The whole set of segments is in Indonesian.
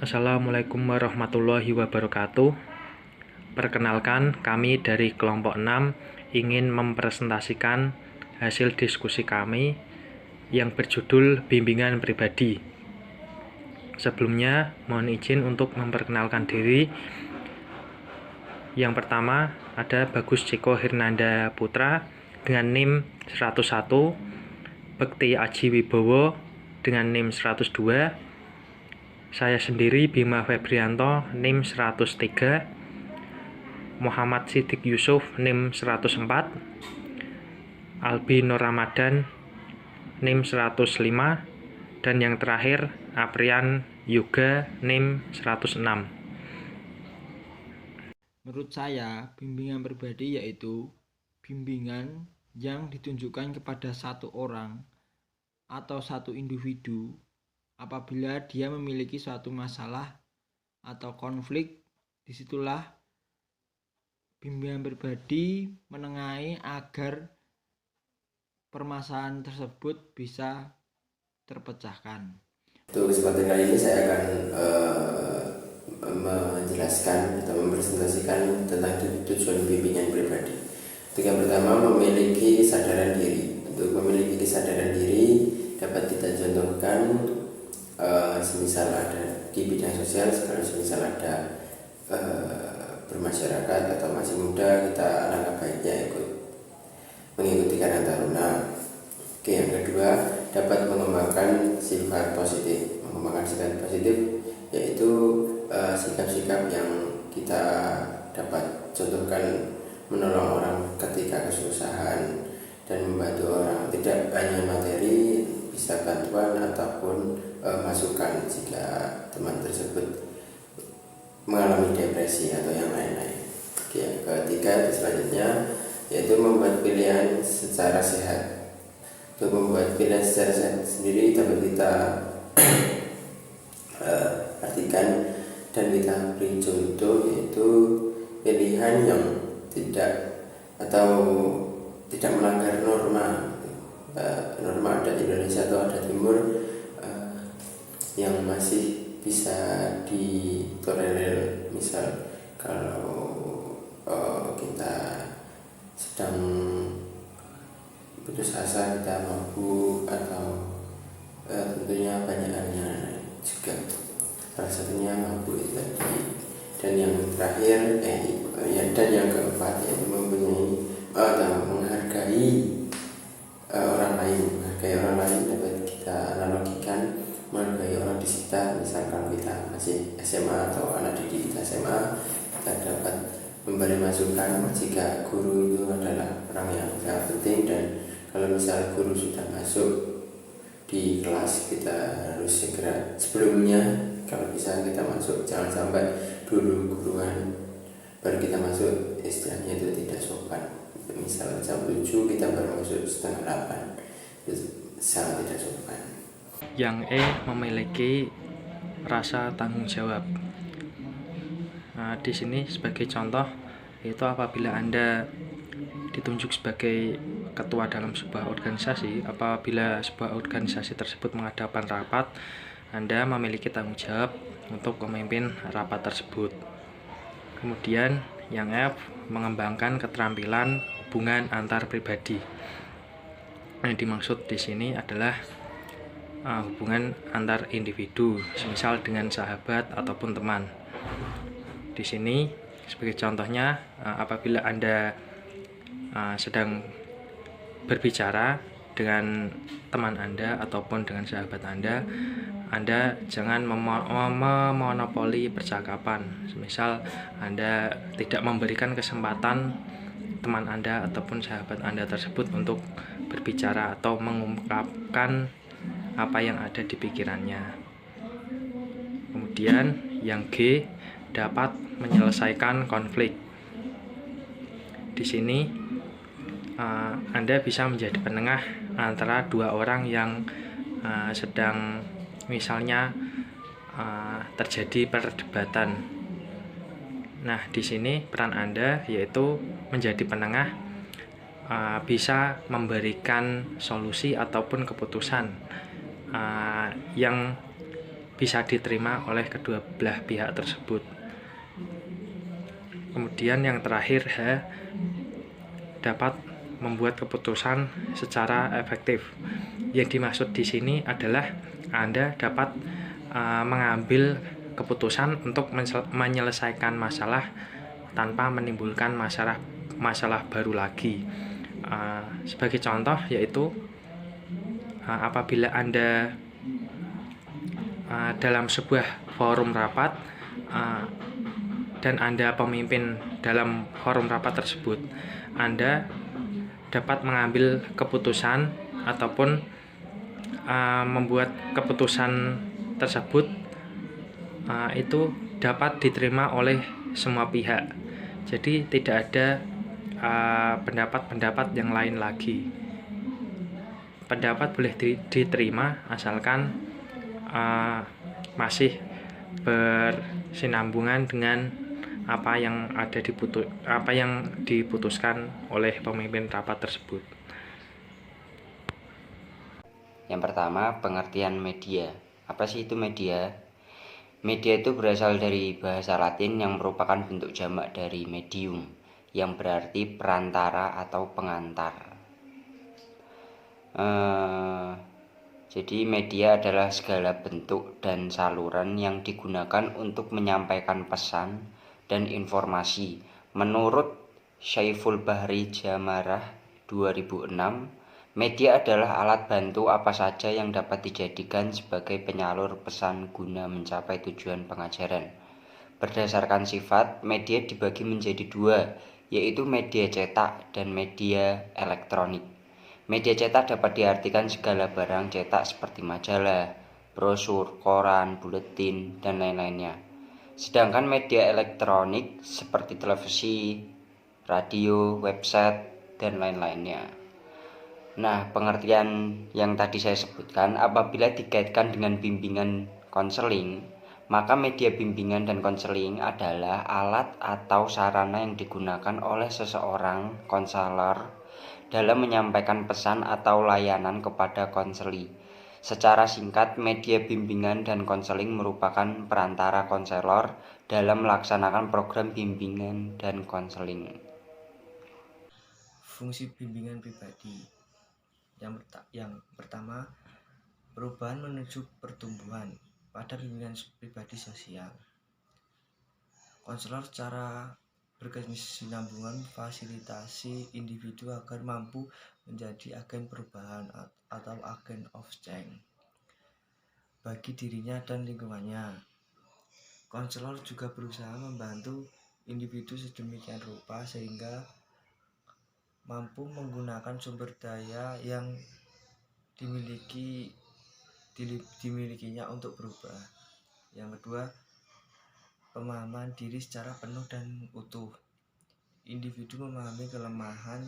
Assalamualaikum warahmatullahi wabarakatuh. Perkenalkan, kami dari kelompok 6 ingin mempresentasikan hasil diskusi kami yang berjudul Bimbingan Pribadi. Sebelumnya, mohon izin untuk memperkenalkan diri. Yang pertama ada Bagus Ciko Hirnanda Putra dengan NIM 101, Bekti Aji Wibowo dengan NIM 102, saya sendiri Bima Febrianto NIM 103, Muhammad Siddiq Yusuf NIM 104, Albi Nur Ramadan NIM 105, dan yang terakhir Aprian Yoga NIM 106. Menurut saya, bimbingan pribadi yaitu bimbingan yang ditunjukkan kepada satu orang atau satu individu apabila dia memiliki suatu masalah atau konflik. Disitulah bimbingan pribadi menengahi agar permasalahan tersebut bisa terpecahkan. Untuk kesempatan kali ini saya akan menjelaskan atau mempresentasikan tentang tujuan bimbingan pribadi. Untuk yang pertama, memiliki kesadaran diri. Untuk memiliki kesadaran diri dapat kita contohkan semisal ada di bidang sosial, kalau semisal ada bermasyarakat atau masih muda, kita alangkah baiknya mengikuti Karang Taruna. Oke, yang kedua, dapat mengembangkan sifat positif. Mengembangkan sifat positif yaitu sikap-sikap yang kita dapat contohkan, menolong orang ketika kesusahan dan membantu orang, tidak hanya materi, bisa bantuan ataupun masukan jika teman tersebut mengalami depresi atau yang lain-lain. Oke, yang ketiga selanjutnya yaitu membuat pilihan secara sehat. Untuk membuat pilihan secara sehat sendiri dapat kita artikan dan kita beri contoh, yaitu pilihan yang tidak melanggar norma adat Indonesia atau adat Timur yang masih bisa ditolerir. Misal kalau kita sedang putus asa, kita mabuk, atau tentunya banyak hal juga, salah satunya mabuk itu tadi. Dan yang terakhir dan yang keempat yaitu mempunyai atau menghargai orang lain. Menghargai orang lain dapat kita analogikan menghargai orang di sekitar. Misal kalau kita masih SMA atau anak didik kita SMA, kita dapat memberi masukan jika guru itu adalah orang yang sangat penting. Dan kalau misal guru sudah masuk di kelas, kita harus segera sebelumnya, kalau bisa kita masuk, jangan sampai dulu guruan baru kita masuk, istilahnya itu tidak sopan. Misal jam 7 kita baru masuk setengah 8, itu sangat tidak sopan. Yang memiliki rasa tanggung jawab. Nah, di sini sebagai contoh yaitu apabila Anda ditunjuk sebagai ketua dalam sebuah organisasi, apabila sebuah organisasi tersebut mengadakan rapat, Anda memiliki tanggung jawab untuk memimpin rapat tersebut. Kemudian yang F, mengembangkan keterampilan hubungan antar pribadi. Yang dimaksud di sini adalah hubungan antar individu, semisal dengan sahabat ataupun teman. Di sini sebagai contohnya, apabila Anda sedang berbicara dengan teman Anda ataupun dengan sahabat Anda jangan memonopoli percakapan. Semisal Anda tidak memberikan kesempatan teman Anda ataupun sahabat Anda tersebut untuk berbicara atau mengungkapkan apa yang ada di pikirannya. Kemudian yang G, dapat menyelesaikan konflik. Di sini Anda bisa menjadi penengah antara dua orang yang sedang misalnya terjadi perdebatan. Nah, di sini peran Anda yaitu menjadi penengah, bisa memberikan solusi ataupun keputusan yang bisa diterima oleh kedua belah pihak tersebut. Kemudian yang terakhir, H, dapat membuat keputusan secara efektif. Yang dimaksud di sini adalah Anda dapat mengambil keputusan untuk menyelesaikan masalah tanpa menimbulkan masalah baru lagi. Sebagai contoh yaitu apabila Anda dalam sebuah forum rapat dan Anda pemimpin dalam forum rapat tersebut, Anda dapat mengambil keputusan ataupun membuat keputusan tersebut itu dapat diterima oleh semua pihak. Jadi tidak ada pendapat-pendapat yang lain lagi. Pendapat boleh diterima asalkan masih bersinambungan dengan apa yang diputuskan oleh pemimpin rapat tersebut. Yang pertama, pengertian media. Apa sih itu media? Media itu berasal dari bahasa Latin yang merupakan bentuk jamak dari medium, yang berarti perantara atau pengantar. Jadi media adalah segala bentuk dan saluran yang digunakan untuk menyampaikan pesan dan informasi. Menurut Syaiful Bahri Jamarah 2006, media adalah alat bantu apa saja yang dapat dijadikan sebagai penyalur pesan guna mencapai tujuan pengajaran. Berdasarkan sifat, media dibagi menjadi dua, yaitu media cetak dan media elektronik. Media cetak dapat diartikan segala barang cetak seperti majalah, brosur, koran, buletin, dan lain-lainnya. Sedangkan media elektronik seperti televisi, radio, website, dan lain-lainnya. Nah, pengertian yang tadi saya sebutkan apabila dikaitkan dengan bimbingan konseling, maka media bimbingan dan konseling adalah alat atau sarana yang digunakan oleh seseorang konselor dalam menyampaikan pesan atau layanan kepada konseli. Secara singkat, media bimbingan dan konseling merupakan perantara konselor dalam melaksanakan program bimbingan dan konseling. Fungsi bimbingan pribadi. Yang pertama, perubahan menuju pertumbuhan pada bimbingan pribadi sosial. Konselor secara berkesinambungan fasilitasi individu agar mampu menjadi agen perubahan atau agen of change bagi dirinya dan lingkungannya. Konselor juga berusaha membantu individu sedemikian rupa sehingga mampu menggunakan sumber daya yang dimilikinya untuk berubah. Yang kedua, pemahaman diri secara penuh dan utuh. Individu memahami kelemahan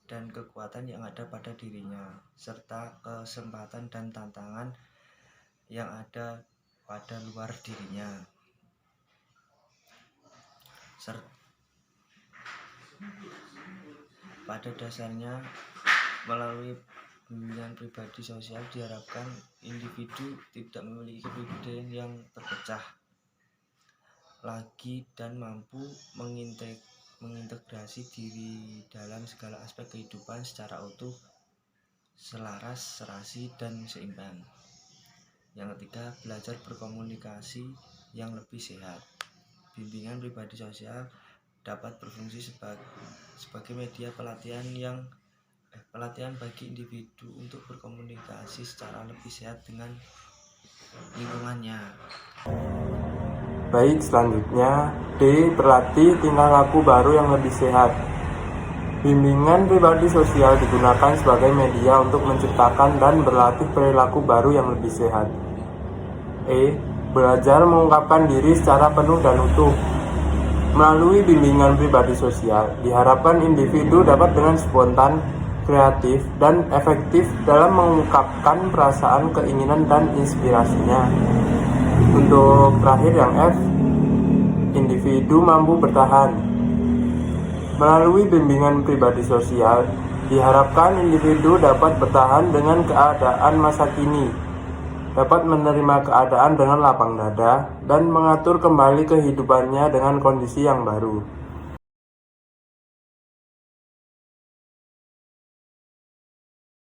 dan kekuatan yang ada pada dirinya, serta kesempatan dan tantangan yang ada pada luar dirinya. Pada dasarnya, melalui bimbingan pribadi sosial diharapkan individu tidak memiliki kepribadian yang terpecah lagi dan mampu mengintegrasi diri dalam segala aspek kehidupan secara utuh, selaras, serasi, dan seimbang. Yang ketiga, belajar berkomunikasi yang lebih sehat. Bimbingan pribadi sosial dapat berfungsi sebagai media pelatihan bagi individu untuk berkomunikasi secara lebih sehat dengan lingkungannya. Baik, selanjutnya D. Berlatih tingkah laku baru yang lebih sehat. Bimbingan pribadi sosial digunakan sebagai media untuk menciptakan dan berlatih perilaku baru yang lebih sehat. E. Belajar mengungkapkan diri secara penuh dan utuh. Melalui bimbingan pribadi sosial, diharapkan individu dapat dengan spontan, kreatif, dan efektif dalam mengungkapkan perasaan, keinginan, dan inspirasinya. Untuk terakhir yang F, individu mampu bertahan. Melalui bimbingan pribadi sosial, diharapkan individu dapat bertahan dengan keadaan masa kini, dapat menerima keadaan dengan lapang dada dan mengatur kembali kehidupannya dengan kondisi yang baru.